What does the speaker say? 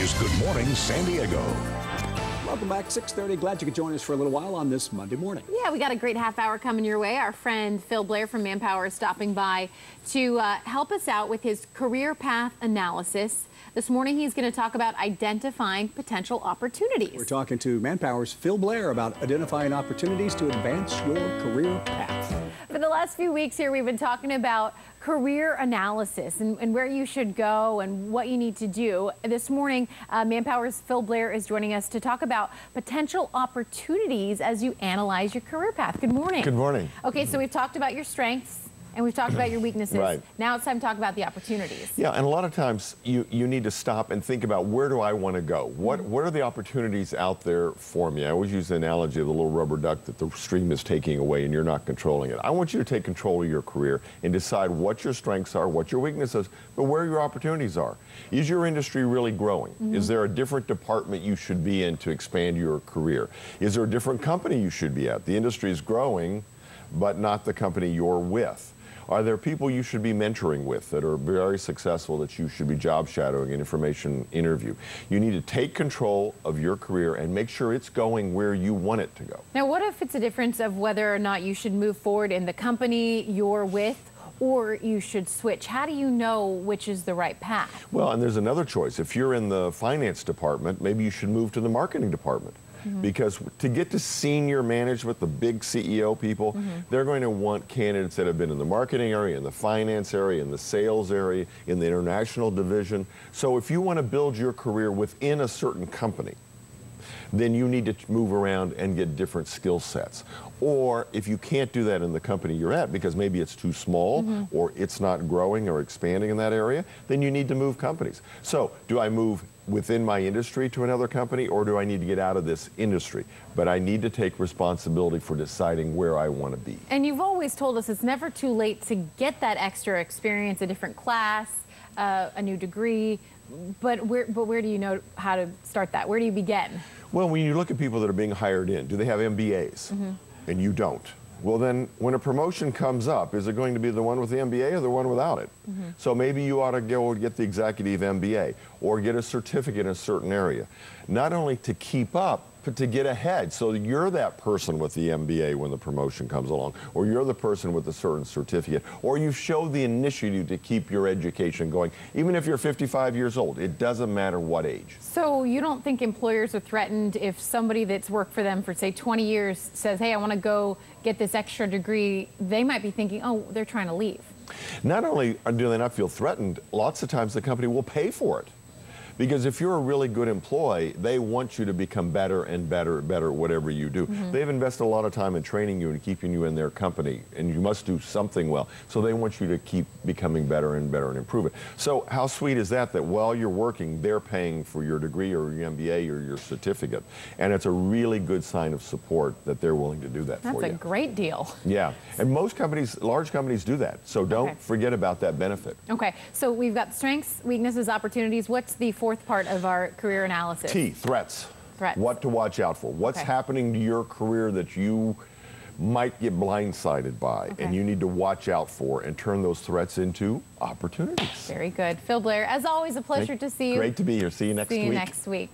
is Good Morning San Diego. Welcome back, 6:30. Glad you could join us for a little while on this Monday morning. Yeah, we got a great half hour coming your way. Our friend Phil Blair from Manpower is stopping by to help us out with his career path analysis. This morning, he's going to talk about identifying potential opportunities. We're talking to Manpower's Phil Blair about identifying opportunities to advance your career path. For the last few weeks here, we've been talking about career analysis and where you should go and what you need to do. This morning, Manpower's Phil Blair is joining us to talk about potential opportunities as you analyze your career path. Good morning. Good morning. Okay, so we've talked about your strengths and we've talked about your weaknesses. Right. Now it's time to talk about the opportunities. Yeah, and a lot of times you need to stop and think about, where do I want to go? What are the opportunities out there for me? I always use the analogy of the little rubber duck that the stream is taking away and you're not controlling it. I want you to take control of your career and decide what your strengths are, what your weaknesses, but where your opportunities are. Is your industry really growing? Is there a different department you should be in to expand your career? Is there a different company you should be at? The industry is growing, but not the company you're with. Are there people you should be mentoring with that are very successful that you should be job shadowing an information interview? You need to take control of your career and make sure it's going where you want it to go. Now, what if it's a difference of whether or not you should move forward in the company you're with, or you should switch? How do you know which is the right path? Well, and there's another choice. If you're in the finance department, maybe you should move to the marketing department. Because to get to senior management, the big CEO people, they're going to want candidates that have been in the marketing area, in the finance area, in the sales area, in the international division. So if you want to build your career within a certain company, then you need to move around and get different skill sets. Or if you can't do that in the company you're at because maybe it's too small or it's not growing or expanding in that area, then you need to move companies. So do I move within my industry to another company, or do I need to get out of this industry? But I need to take responsibility for deciding where I want to be. And you've always told us it's never too late to get that extra experience, a different class, a new degree. But where do you know how to start that? Where do you begin? Well, when you look at people that are being hired in, do they have MBAs? And you don't. Well, then when a promotion comes up, is it going to be the one with the MBA or the one without it? So maybe you ought to go get the executive MBA or get a certificate in a certain area. Not only to keep up, but to get ahead. So you're that person with the MBA when the promotion comes along, or you're the person with a certain certificate, or you show the initiative to keep your education going. Even if you're 55 years old, it doesn't matter what age. So you don't think employers are threatened if somebody that's worked for them for, say, 20 years says, hey, I want to go get this extra degree? They might be thinking, oh, they're trying to leave. Not only do they not feel threatened, lots of times the company will pay for it. Because if you're a really good employee, they want you to become better and better and better at whatever you do. They've invested a lot of time in training you and keeping you in their company, and you must do something well. So they want you to keep becoming better and better and improve it. So how sweet is that, that while you're working, they're paying for your degree or your MBA or your certificate? And it's a really good sign of support that they're willing to do that for you. That's a great deal. Yeah, and most companies, large companies do that. So don't forget about that benefit. Okay, so we've got strengths, weaknesses, opportunities. What's the fourth part of our career analysis? T, threats. Threats. What to watch out for. What's happening to your career that you might get blindsided by, and you need to watch out for and turn those threats into opportunities. Very good. Phil Blair, as always, a pleasure to see you. Great to be here. See you next week. See you next week.